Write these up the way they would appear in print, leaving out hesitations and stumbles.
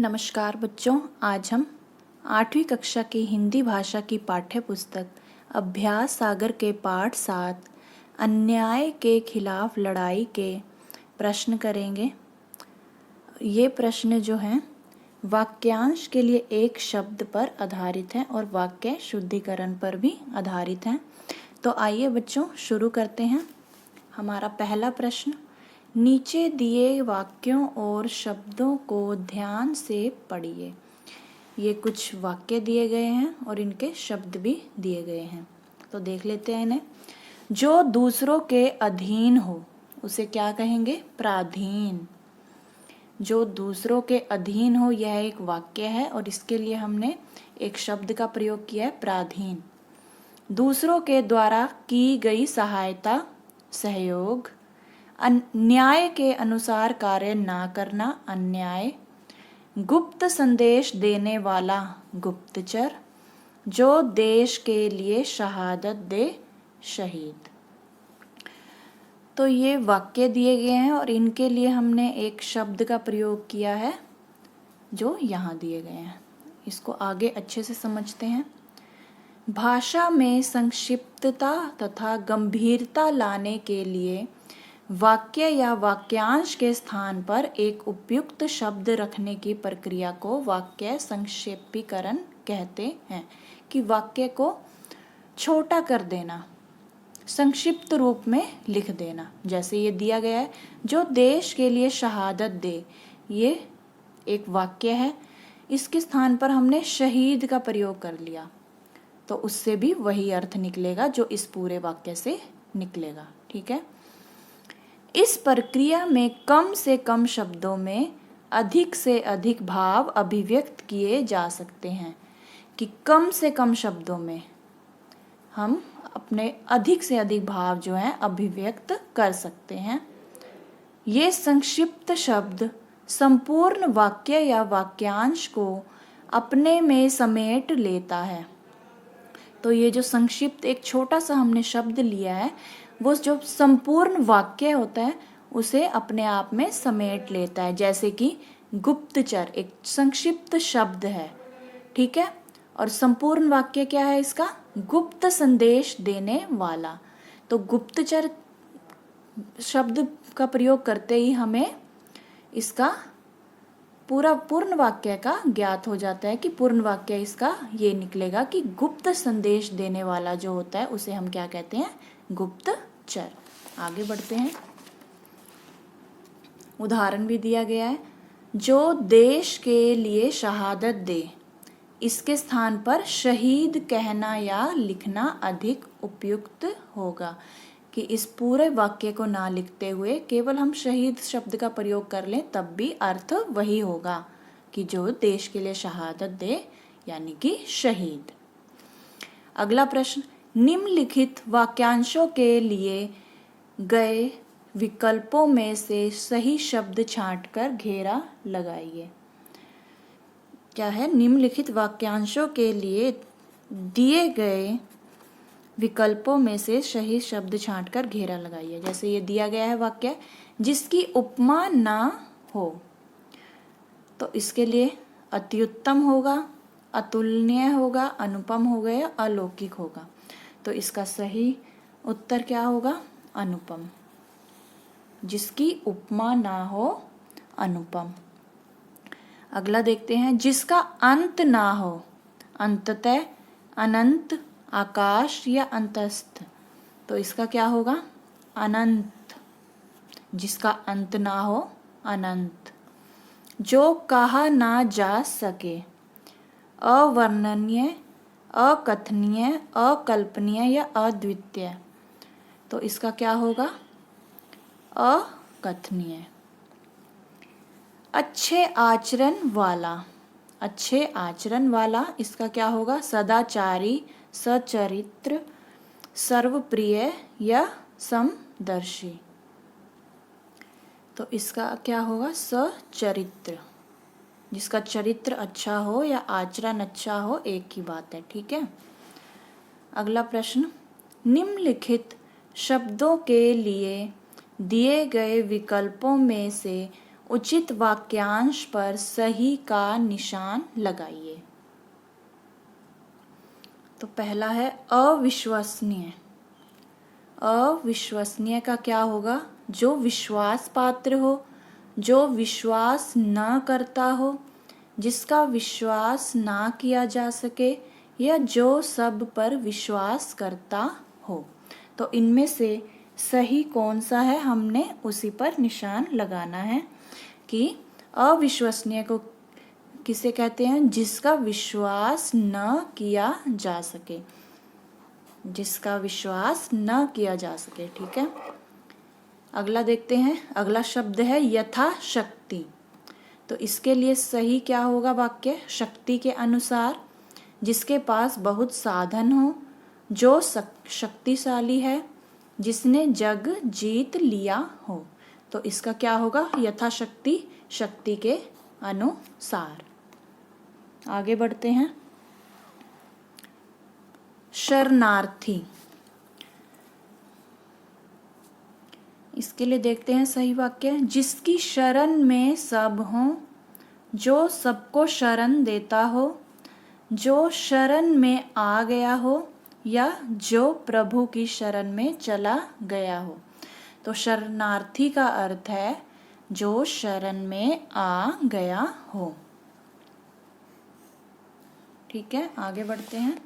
नमस्कार बच्चों, आज हम 8वीं कक्षा की हिंदी भाषा की पाठ्य पुस्तक अभ्यास सागर के पाठ 7 अन्याय के खिलाफ लड़ाई के प्रश्न करेंगे। ये प्रश्न जो हैं वाक्यांश के लिए एक शब्द पर आधारित हैं और वाक्य शुद्धिकरण पर भी आधारित हैं। तो आइए बच्चों शुरू करते हैं। हमारा पहला प्रश्न, नीचे दिए वाक्यों और शब्दों को ध्यान से पढ़िए। ये कुछ वाक्य दिए गए हैं और इनके शब्द भी दिए गए हैं, तो देख लेते हैं इन्हें। जो दूसरों के अधीन हो उसे क्या कहेंगे? पराधीन। जो दूसरों के अधीन हो, यह एक वाक्य है और इसके लिए हमने एक शब्द का प्रयोग किया है, पराधीन। दूसरों के द्वारा की गई सहायता, सहयोग। न्याय के अनुसार कार्य ना करना, अन्याय। गुप्त संदेश देने वाला, गुप्तचर। जो देश के लिए शहादत दे, शहीद। तो ये वाक्य दिए गए हैं और इनके लिए हमने एक शब्द का प्रयोग किया है जो यहाँ दिए गए हैं। इसको आगे अच्छे से समझते हैं। भाषा में संक्षिप्तता तथा गंभीरता लाने के लिए वाक्य या वाक्यांश के स्थान पर एक उपयुक्त शब्द रखने की प्रक्रिया को वाक्य संक्षेपीकरण कहते हैं। कि वाक्य को छोटा कर देना, संक्षिप्त रूप में लिख देना। जैसे ये दिया गया है, जो देश के लिए शहादत दे, ये एक वाक्य है। इसके स्थान पर हमने शहीद का प्रयोग कर लिया, तो उससे भी वही अर्थ निकलेगा जो इस पूरे वाक्य से निकलेगा। ठीक है। इस प्रक्रिया में कम से कम शब्दों में अधिक से अधिक भाव अभिव्यक्त किए जा सकते हैं। कि कम से कम शब्दों में हम अपने अधिक से अधिक भाव जो हैं अभिव्यक्त कर सकते हैं। ये संक्षिप्त शब्द संपूर्ण वाक्य या वाक्यांश को अपने में समेट लेता है। तो ये जो संक्षिप्त एक छोटा सा हमने शब्द लिया है, वो जो संपूर्ण वाक्य होता है उसे अपने आप में समेट लेता है। जैसे कि गुप्तचर एक संक्षिप्त शब्द है, ठीक है। और संपूर्ण वाक्य क्या है इसका? गुप्त संदेश देने वाला। तो गुप्तचर शब्द का प्रयोग करते ही हमें इसका पूर्ण वाक्य का ज्ञात हो जाता है कि पूर्ण वाक्य इसका ये निकलेगा कि गुप्त संदेश देने वाला जो होता है उसे हम क्या कहते हैं? गुप्तचर। आगे बढ़ते हैं। उदाहरण भी दिया गया है। जो देश के लिए शहादत दे, इसके स्थान पर शहीद कहना या लिखना अधिक उपयुक्त होगा। कि इस पूरे वाक्य को ना लिखते हुए केवल हम शहीद शब्द का प्रयोग कर लें, तब भी अर्थ वही होगा कि जो देश के लिए शहादत दे, यानी कि शहीद। अगला प्रश्न, निम्नलिखित वाक्यांशों के लिए गए विकल्पों में से सही शब्द छांटकर घेरा लगाइए। क्या है? निम्नलिखित वाक्यांशों के लिए दिए गए विकल्पों में से सही शब्द छांटकर घेरा लगाइए। जैसे ये दिया गया है वाक्य, जिसकी उपमा ना हो, तो इसके लिए अत्युत्तम होगा, अतुलनीय होगा, अनुपम होगा या अलौकिक होगा। तो इसका सही उत्तर क्या होगा? अनुपम। जिसकी उपमा ना हो, अनुपम। अगला देखते हैं। जिसका अंत ना हो, अंततः, अनंत, आकाश या अंतस्थ। तो इसका क्या होगा? अनंत। जिसका अंत ना हो, अनंत। जो कहा ना जा सके, अवर्णनीय, अकथनीय, अकल्पनीय या अद्वितीय। तो इसका क्या होगा? अकथनीय। अच्छे आचरण वाला, अच्छे आचरण वाला, इसका क्या होगा? सदाचारी, सचरित्र, सर्वप्रिय या समदर्शी। तो इसका क्या होगा? सचरित्र। जिसका चरित्र अच्छा हो या आचरण अच्छा हो, एक ही बात है। ठीक है। अगला प्रश्न, निम्नलिखित शब्दों के लिए दिए गए विकल्पों में से उचित वाक्यांश पर सही का निशान लगाइए। तो पहला है अविश्वसनीय। अविश्वसनीय का क्या होगा? जो विश्वास पात्र हो, जो विश्वास न करता हो, जिसका विश्वास ना किया जा सके, या जो सब पर विश्वास करता हो। तो इनमें से सही कौन सा है, हमने उसी पर निशान लगाना है कि अविश्वसनीय को किसे कहते हैं? जिसका विश्वास न किया जा सके, जिसका विश्वास न किया जा सके। ठीक है, अगला देखते हैं। अगला शब्द है यथाशक्ति। तो इसके लिए सही क्या होगा वाक्य? शक्ति के अनुसार, जिसके पास बहुत साधन हो, जो शक्तिशाली है, जिसने जग जीत लिया हो। तो इसका क्या होगा? यथाशक्ति, शक्ति के अनुसार। आगे बढ़ते हैं। शरणार्थी। इसके लिए देखते हैं सही वाक्य। जिसकी शरण में सब हों, जो सबको शरण देता हो, जो शरण में आ गया हो, या जो प्रभु की शरण में चला गया हो। तो शरणार्थी का अर्थ है जो शरण में आ गया हो। ठीक है, आगे बढ़ते हैं।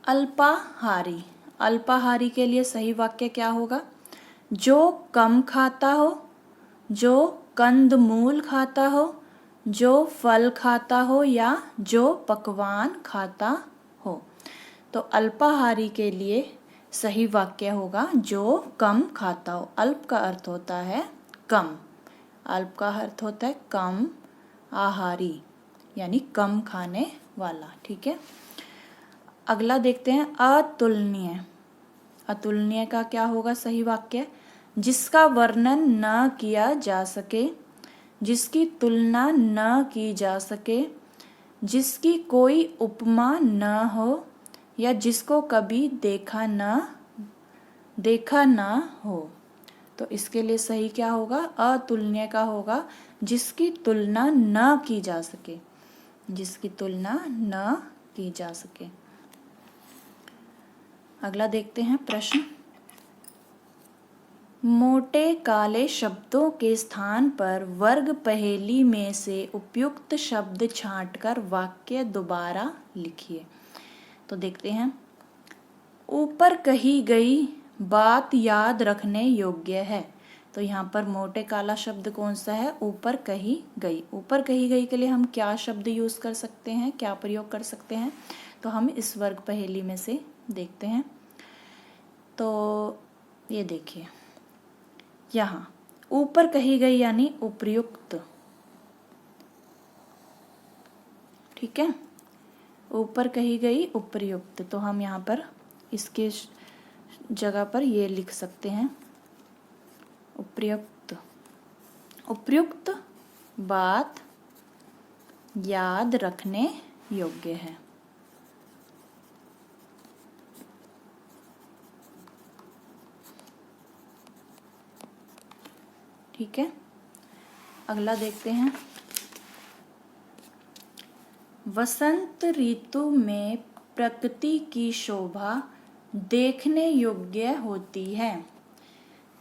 अल्पाहारी। अल्पाहारी के लिए सही वाक्य क्या होगा? जो कम खाता हो, जो कंदमूल खाता हो, जो फल खाता हो, या जो पकवान खाता हो। तो अल्पाहारी के लिए सही वाक्य होगा जो कम खाता हो। अल्प का अर्थ होता है कम, अल्प का अर्थ होता है कम, आहारी यानी कम खाने वाला। ठीक है, अगला देखते हैं अतुलनीय। अतुलनीय का क्या होगा सही वाक्य? जिसका वर्णन न किया जा सके, जिसकी तुलना न की जा सके, जिसकी कोई उपमा न हो, या जिसको कभी देखा न हो। तो इसके लिए सही क्या होगा? अतुलनीय का होगा जिसकी तुलना न की जा सके, जिसकी तुलना न की जा सके। अगला देखते हैं प्रश्न। मोटे काले शब्दों के स्थान पर वर्ग पहेली में से उपयुक्त शब्द छांटकर वाक्य दोबारा लिखिए। तो देखते हैं। ऊपर कही गई बात याद रखने योग्य है। तो यहाँ पर मोटे काला शब्द कौन सा है? ऊपर कही गई। ऊपर कही गई के लिए हम क्या शब्द यूज कर सकते हैं, क्या प्रयोग कर सकते हैं? तो हम इस वर्ग पहेली में से देखते हैं। तो ये देखिए, यहाँ ऊपर कही गई यानी उपर्युक्त। ठीक है, ऊपर कही गई उपर्युक्त। तो हम यहाँ पर इसके जगह पर ये लिख सकते हैं उपर्युक्त। उपर्युक्त बात याद रखने योग्य है। ठीक है, अगला देखते हैं। वसंत ऋतु में प्रकृति की शोभा देखने योग्य होती है।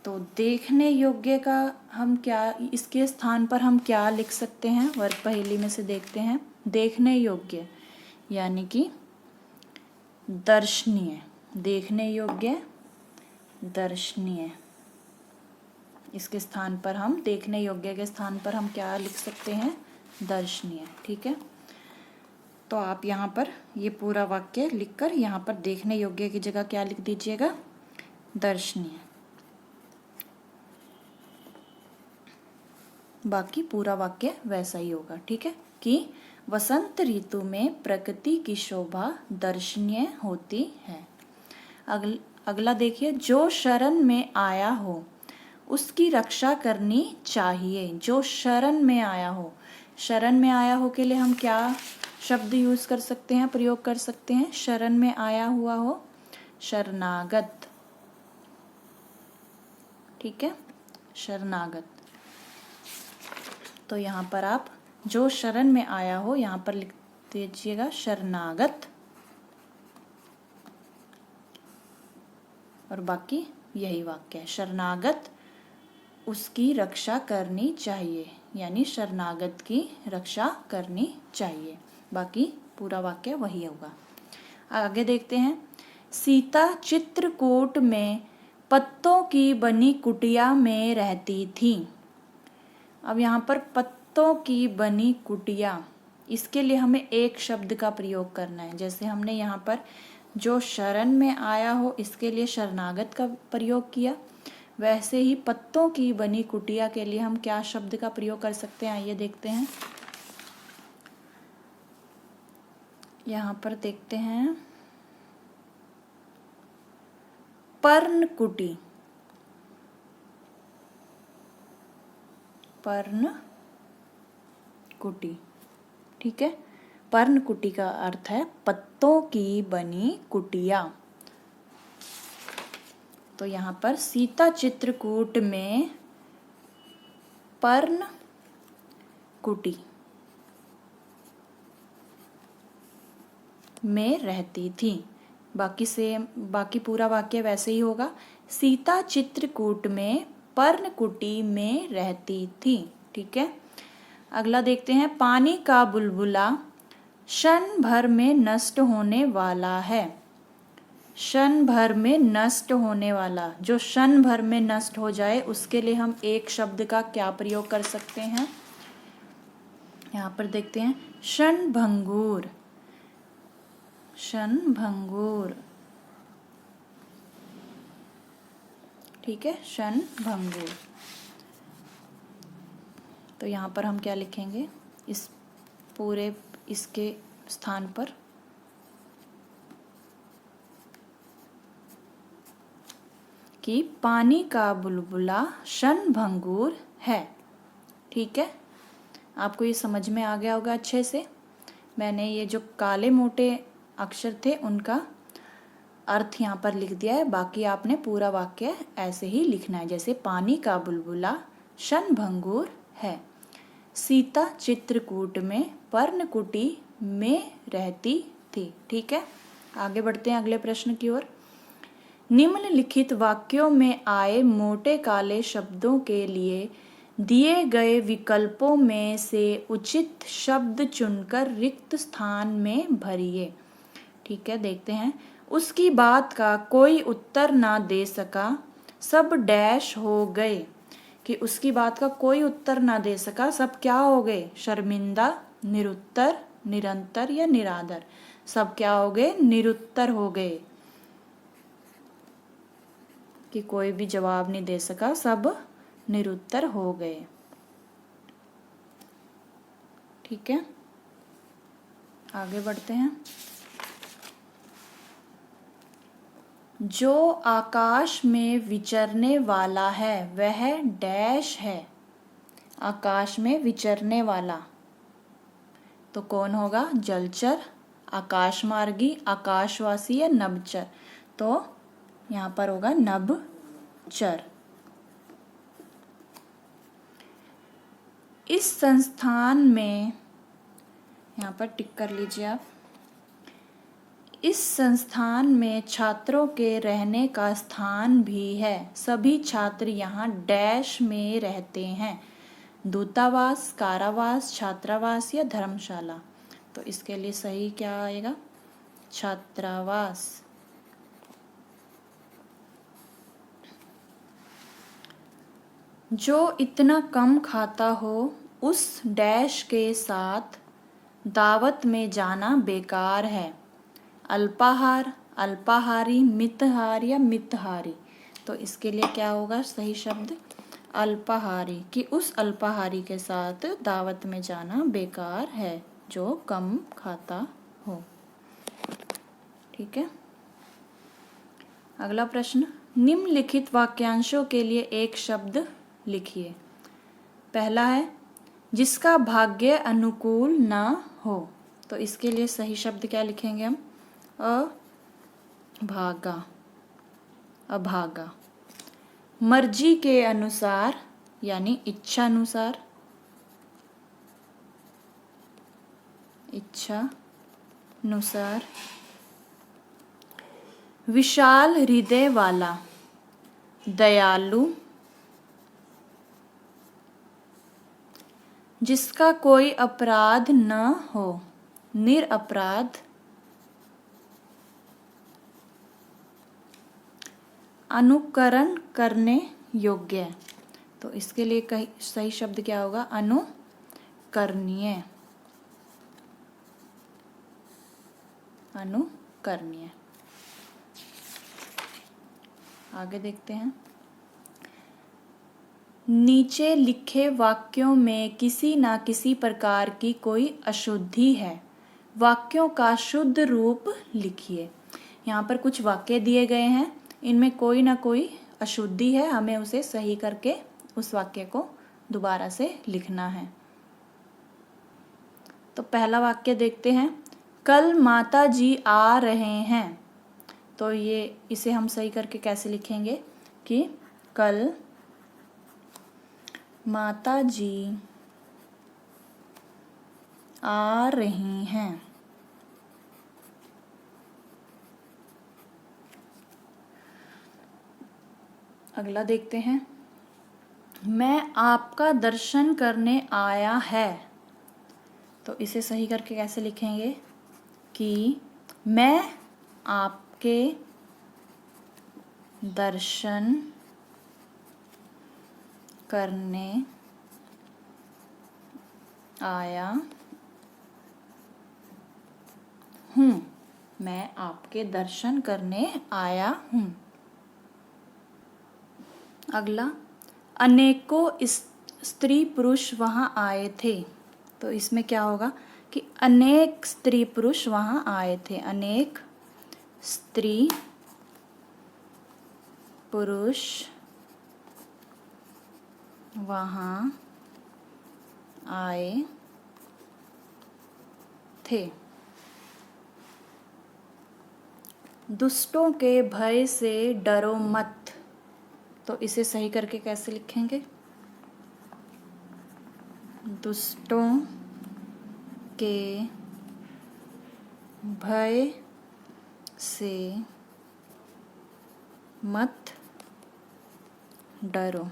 तो देखने योग्य का हम क्या, इसके स्थान पर हम क्या लिख सकते हैं? वर्ग पहेली में से देखते हैं। देखने योग्य यानी कि दर्शनीय, देखने योग्य दर्शनीय। इसके स्थान पर हम, देखने योग्य के स्थान पर हम क्या लिख सकते हैं? दर्शनीय। ठीक है, तो आप यहाँ पर ये पूरा वाक्य लिखकर यहाँ पर देखने योग्य की जगह क्या लिख दीजिएगा? दर्शनीय। बाकी पूरा वाक्य वैसा ही होगा। ठीक है, कि वसंत ऋतु में प्रकृति की शोभा दर्शनीय होती है। अगला देखिए। जो शरण में आया हो उसकी रक्षा करनी चाहिए। जो शरण में आया हो, शरण में आया हो के लिए हम क्या शब्द यूज कर सकते हैं, प्रयोग कर सकते हैं? शरण में आया हुआ हो, शरणागत। ठीक है, शरणागत। तो यहाँ पर आप जो शरण में आया हो यहाँ पर लिख दीजिएगा शरणागत, और बाकी यही वाक्य है, शरणागत उसकी रक्षा करनी चाहिए, यानी शरणागत की रक्षा करनी चाहिए। बाकी पूरा वाक्य वही होगा। आगे देखते हैं। सीता चित्रकूट में पत्तों की बनी कुटिया में रहती थी। अब यहाँ पर पत्तों की बनी कुटिया, इसके लिए हमें एक शब्द का प्रयोग करना है। जैसे हमने यहाँ पर जो शरण में आया हो इसके लिए शरणागत का प्रयोग किया, वैसे ही पत्तों की बनी कुटिया के लिए हम क्या शब्द का प्रयोग कर सकते हैं, आइए देखते हैं। यहाँ पर देखते हैं पर्णकुटी। पर्णकुटी, ठीक है। पर्णकुटी का अर्थ है पत्तों की बनी कुटिया। तो यहाँ पर सीता चित्रकूट में पर्णकुटी में रहती थी। बाकी पूरा वाक्य वैसे ही होगा। सीता चित्रकूट में पर्णकुटी में रहती थी, ठीक है। अगला देखते हैं। पानी का बुलबुला क्षण भर में नष्ट होने वाला है। क्षण भर में नष्ट होने वाला, जो क्षण भर में नष्ट हो जाए उसके लिए हम एक शब्द का क्या प्रयोग कर सकते हैं। यहाँ पर देखते हैं क्षणभंगुर। क्षणभंगुर, ठीक है, क्षणभंगुर। तो यहाँ पर हम क्या लिखेंगे, इस पूरे इसके स्थान पर कि पानी का बुलबुला क्षणभंगुर है, ठीक है। आपको ये समझ में आ गया होगा अच्छे से। मैंने ये जो काले मोटे अक्षर थे उनका अर्थ यहाँ पर लिख दिया है, बाकी आपने पूरा वाक्य ऐसे ही लिखना है। जैसे पानी का बुलबुला क्षणभंगुर है, सीता चित्रकूट में पर्णकुटी में रहती थी, ठीक है। आगे बढ़ते हैं अगले प्रश्न की ओर। निम्नलिखित वाक्यों में आए मोटे काले शब्दों के लिए दिए गए विकल्पों में से उचित शब्द चुनकर रिक्त स्थान में भरिए, ठीक है। देखते हैं। उसकी बात का कोई उत्तर ना दे सका, सब डैश हो गए। कि उसकी बात का कोई उत्तर ना दे सका, सब क्या हो गए, शर्मिंदा, निरुत्तर, निरंतर या निरादर। सब क्या हो गए, निरुत्तर हो गए, कि कोई भी जवाब नहीं दे सका, सब निरुत्तर हो गए, ठीक है। आगे बढ़ते हैं। जो आकाश में विचरने वाला है वह डैश है। आकाश में विचरने वाला तो कौन होगा, जलचर, आकाशमार्गी, आकाशवासी या नभचर। तो यहाँ पर होगा नभचर। इस संस्थान में, यहाँ पर टिक कर लीजिए आप, इस संस्थान में छात्रों के रहने का स्थान भी है। सभी छात्र यहाँ डैश में रहते हैं, दूतावास, कारावास, छात्रावास या धर्मशाला। तो इसके लिए सही क्या आएगा, छात्रावास। जो इतना कम खाता हो उस डैश के साथ दावत में जाना बेकार है। अल्पाहार, अल्पाहारी, मितहार या मितहारी। तो इसके लिए क्या होगा सही शब्द, अल्पाहारी। कि उस अल्पाहारी के साथ दावत में जाना बेकार है जो कम खाता हो, ठीक है। अगला प्रश्न। निम्नलिखित वाक्यांशों के लिए एक शब्द लिखिए। पहला है जिसका भाग्य अनुकूल ना हो। तो इसके लिए सही शब्द क्या लिखेंगे हम, अभागा, अभागा। मर्जी के अनुसार यानी इच्छा अनुसार, इच्छा अनुसार, विशाल हृदय वाला, दयालु, जिसका कोई अपराध न हो, निरपराध, अनुकरण करने योग्य। तो इसके लिए सही शब्द क्या होगा? अनुकरणीय, अनुकरणीय। आगे देखते हैं। नीचे लिखे वाक्यों में किसी ना किसी प्रकार की कोई अशुद्धि है, वाक्यों का शुद्ध रूप लिखिए। यहाँ पर कुछ वाक्य दिए गए हैं, इनमें कोई ना कोई अशुद्धि है, हमें उसे सही करके उस वाक्य को दोबारा से लिखना है। तो पहला वाक्य देखते हैं, कल माता जी आ रहे हैं। तो इसे हम सही करके कैसे लिखेंगे कि कल माता जी आ रही हैं। अगला देखते हैं, मैं आपका दर्शन करने आया है। तो इसे सही करके कैसे लिखेंगे कि मैं आपके दर्शन करने आया हूँ, मैं आपके दर्शन करने आया हूँ। अगला, अनेकों स्त्री पुरुष वहाँ आए थे। तो इसमें क्या होगा कि अनेक स्त्री पुरुष वहाँ आए थे, अनेक स्त्री पुरुष वहाँ आए थे। दुष्टों के भय से डरो मत। तो इसे सही करके कैसे लिखेंगे? दुष्टों के भय से मत डरो।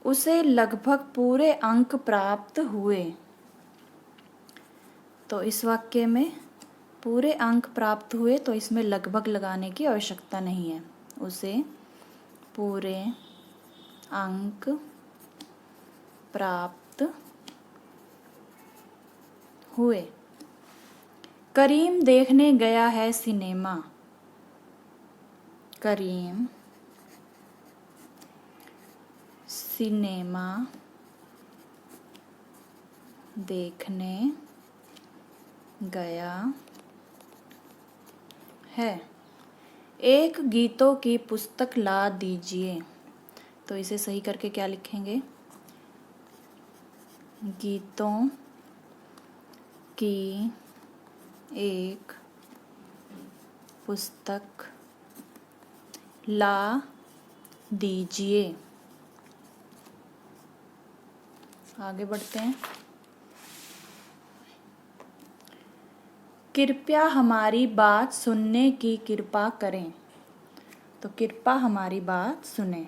उसे लगभग पूरे अंक प्राप्त हुए। तो इस वाक्य में पूरे अंक प्राप्त हुए, तो इसमें लगभग लगाने की आवश्यकता नहीं है। उसे पूरे अंक प्राप्त हुए। करीम देखने गया है सिनेमा। करीम सिनेमा देखने गया है। एक गीतों की पुस्तक ला दीजिए। तो इसे सही करके क्या लिखेंगे? गीतों की एक पुस्तक ला दीजिए। आगे बढ़ते हैं। कृपया हमारी बात सुनने की कृपा करें। तो कृपया हमारी बात सुने।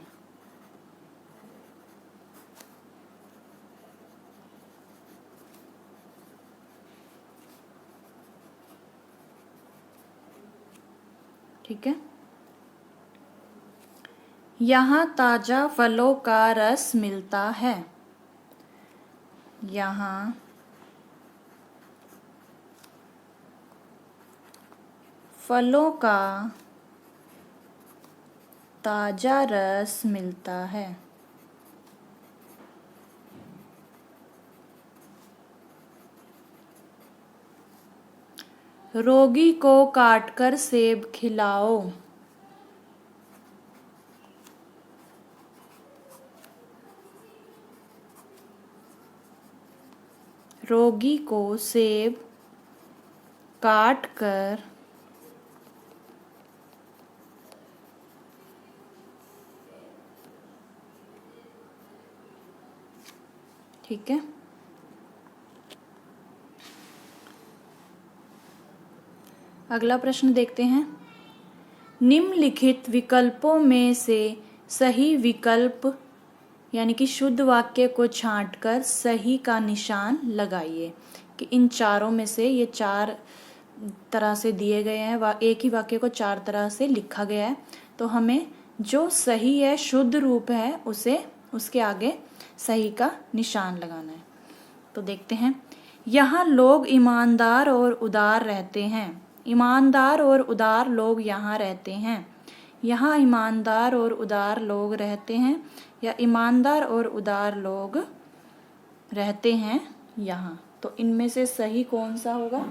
ठीक है। यहाँ ताजा फलों का रस मिलता है। यहाँ फलों का ताजा रस मिलता है। रोगी को काटकर सेब खिलाओ। रोगी को सेब काटकर ठीक है। अगला प्रश्न देखते हैं। निम्नलिखित विकल्पों में से सही विकल्प यानी कि शुद्ध वाक्य को छांटकर सही का निशान लगाइए। कि इन चारों में से ये चार तरह से दिए गए हैं, एक ही वाक्य को चार तरह से लिखा गया है, तो हमें जो सही है, शुद्ध रूप है, उसे उसके आगे सही का निशान लगाना है। तो देखते हैं। यहाँ लोग ईमानदार और उदार रहते हैं। ईमानदार और उदार लोग यहाँ रहते हैं। यहाँ ईमानदार और उदार लोग रहते हैं, या ईमानदार और उदार लोग रहते हैं यहाँ। तो इनमें से सही कौन सा होगा?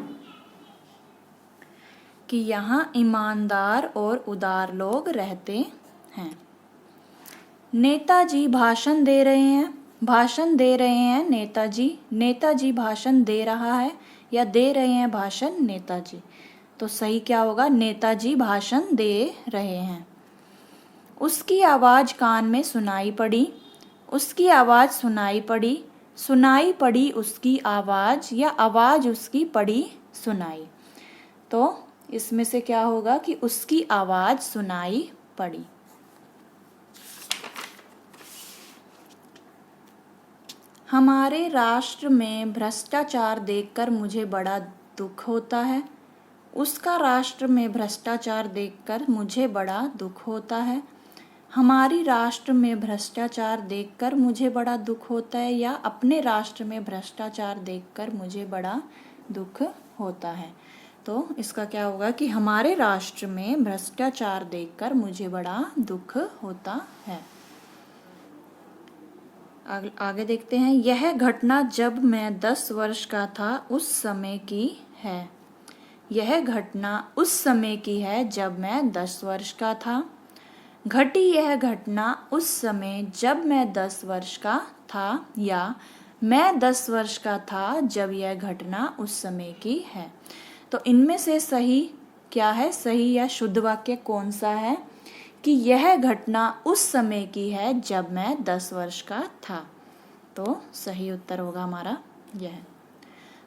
कि यहाँ ईमानदार और उदार लोग रहते हैं। नेताजी भाषण दे रहे हैं। भाषण दे रहे हैं नेताजी। नेताजी भाषण दे रहा है, या दे रहे हैं भाषण नेताजी। तो सही क्या होगा? नेताजी भाषण दे रहे हैं। उसकी आवाज़ कान में सुनाई पड़ी। उसकी आवाज़ सुनाई पड़ी। सुनाई पड़ी उसकी आवाज़, या आवाज़ उसकी पड़ी सुनाई। तो इसमें से क्या होगा? कि उसकी आवाज़ सुनाई पड़ी। हमारे राष्ट्र में भ्रष्टाचार देखकर मुझे बड़ा दुख होता है। उसका राष्ट्र में भ्रष्टाचार देखकर मुझे बड़ा दुख होता है। हमारी राष्ट्र में भ्रष्टाचार देखकर मुझे बड़ा दुख होता है, या अपने राष्ट्र में भ्रष्टाचार देखकर मुझे बड़ा दुख होता है। तो इसका क्या होगा? कि हमारे राष्ट्र में भ्रष्टाचार देखकर मुझे बड़ा दुख होता है। आगे देखते हैं। यह घटना जब मैं 10 वर्ष का था उस समय की है। यह घटना उस समय की है जब मैं 10 वर्ष का था। घटी यह घटना उस समय जब मैं 10 वर्ष का था, या मैं 10 वर्ष का था जब यह घटना उस समय की है। तो इनमें से सही क्या है? सही या शुद्ध वाक्य कौन सा है? कि यह घटना उस समय की है जब मैं 10 वर्ष का था। तो सही उत्तर होगा हमारा यह।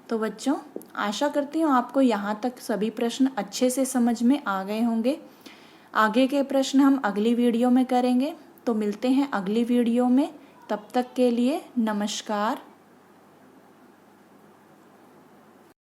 तो बच्चों, आशा करती हूँ आपको यहाँ तक सभी प्रश्न अच्छे से समझ में आ गए होंगे। आगे के प्रश्न हम अगली वीडियो में करेंगे। तो मिलते हैं अगली वीडियो में। तब तक के लिए नमस्कार।